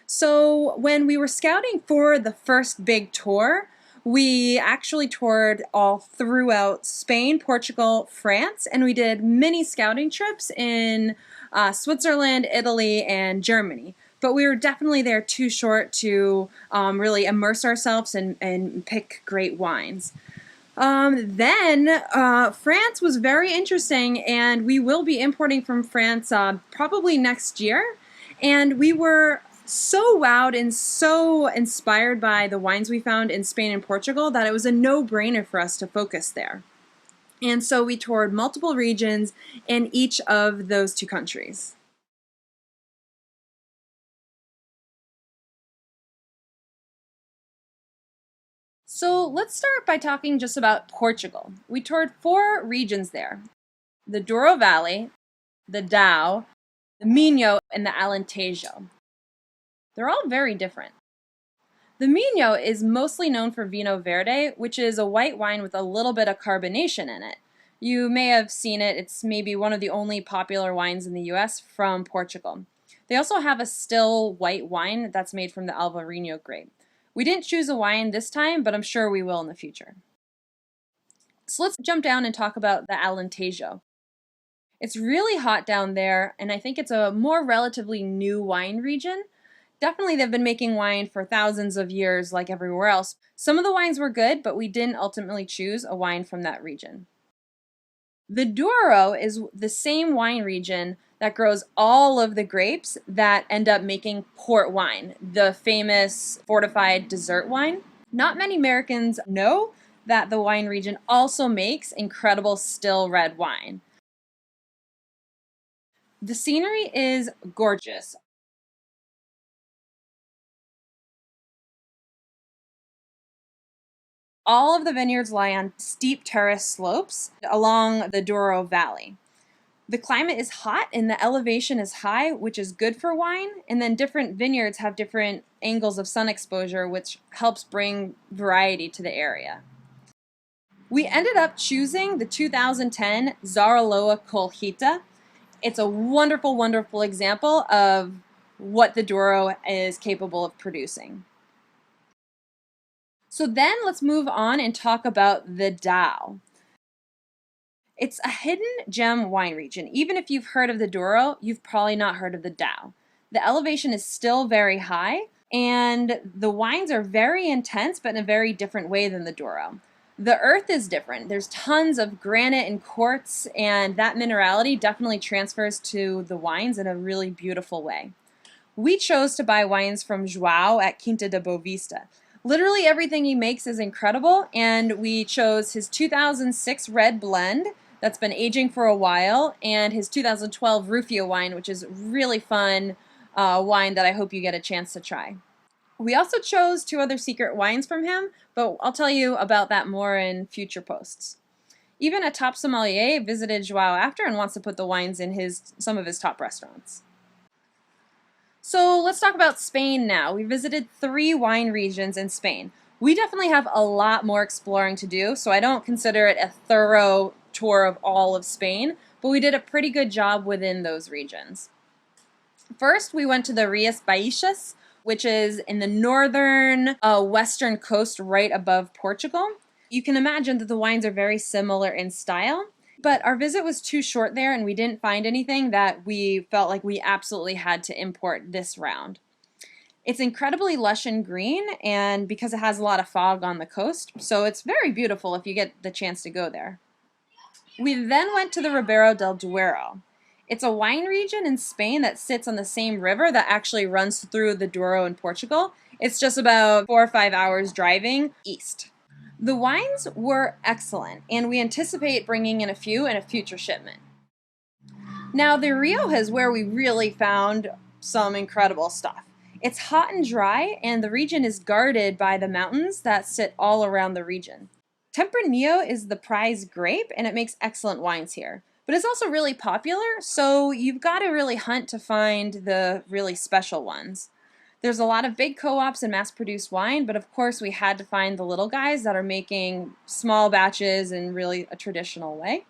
So when we were scouting for the first big tour, we actually toured all throughout Spain, Portugal, France, and we did mini scouting trips in Switzerland, Italy, and Germany. But we were definitely there too short to really immerse ourselves and pick great wines. Then France was very interesting, and we will be importing from France probably next year. And we were so wowed and so inspired by the wines we found in Spain and Portugal that it was a no-brainer for us to focus there. And so we toured multiple regions in each of those two countries. So let's start by talking just about Portugal. We toured 4 regions there: the Douro Valley, the Dow, the Minho, and the Alentejo. They're all very different. The Minho is mostly known for Vinho Verde, which is a white wine with a little bit of carbonation in it. You may have seen it. It's maybe one of the only popular wines in the US from Portugal. They also have a still white wine that's made from the Alvarinho grape. We didn't choose a wine this time, but I'm sure we will in the future. So let's jump down and talk about the Alentejo. It's really hot down there, and I think it's a more relatively new wine region. Definitely they've been making wine for thousands of years like everywhere else. Some of the wines were good, but we didn't ultimately choose a wine from that region. The Douro is the same wine region that grows all of the grapes that end up making port wine, the famous fortified dessert wine. Not many Americans know that the wine region also makes incredible still red wine. The scenery is gorgeous. All of the vineyards lie on steep terrace slopes along the Douro Valley. The climate is hot and the elevation is high, which is good for wine, and then different vineyards have different angles of sun exposure, which helps bring variety to the area. We ended up choosing the 2010 Zaraloa Colheita. It's a wonderful, wonderful example of what the Douro is capable of producing. So then let's move on and talk about the Dow. It's a hidden gem wine region. Even if you've heard of the Douro, you've probably not heard of the Dow. The elevation is still very high, and the wines are very intense, but in a very different way than the Douro. The earth is different. There's tons of granite and quartz, and that minerality definitely transfers to the wines in a really beautiful way. We chose to buy wines from João at Quinta da Boa Vista. Literally everything he makes is incredible, and we chose his 2006 red blend that's been aging for a while, and his 2012 Rufio wine, which is really fun wine that I hope you get a chance to try. We also chose 2 other secret wines from him, but I'll tell you about that more in future posts. Even a top sommelier visited João after and wants to put the wines in some of his top restaurants. So let's talk about Spain now. We visited 3 wine regions in Spain. We definitely have a lot more exploring to do, so I don't consider it a thorough tour of all of Spain, but we did a pretty good job within those regions. First, we went to the Rias Baixas, which is in the northern western coast right above Portugal. You can imagine that the wines are very similar in style, but our visit was too short there and we didn't find anything that we felt like we absolutely had to import this round. It's incredibly lush and green, and because it has a lot of fog on the coast, so it's very beautiful if you get the chance to go there. We then went to the Ribera del Duero. It's a wine region in Spain that sits on the same river that actually runs through the Douro in Portugal. It's just about 4 or 5 hours driving east. The wines were excellent, and we anticipate bringing in a few in a future shipment. Now, the Rioja is where we really found some incredible stuff. It's hot and dry, and the region is guarded by the mountains that sit all around the region. Tempranillo is the prize grape, and it makes excellent wines here. But it's also really popular, so you've got to really hunt to find the really special ones. There's a lot of big co-ops and mass-produced wine, but of course we had to find the little guys that are making small batches in really a traditional way.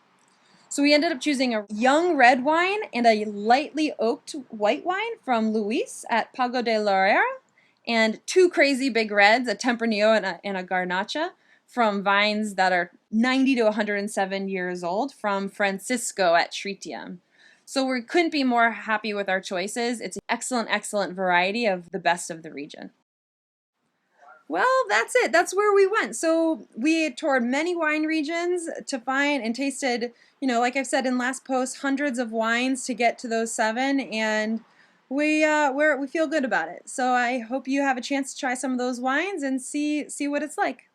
So we ended up choosing a young red wine and a lightly oaked white wine from Luis at Pago de Loera, and two crazy big reds, a Tempranillo and a Garnacha, from vines that are 90 to 107 years old from Francisco at Shritiam. So we couldn't be more happy with our choices. It's an excellent, excellent variety of the best of the region. Well, that's it. That's where we went. So we toured many wine regions to find and tasted, like I've said in last post, hundreds of wines to get to those 7, and we feel good about it. So I hope you have a chance to try some of those wines and see what it's like.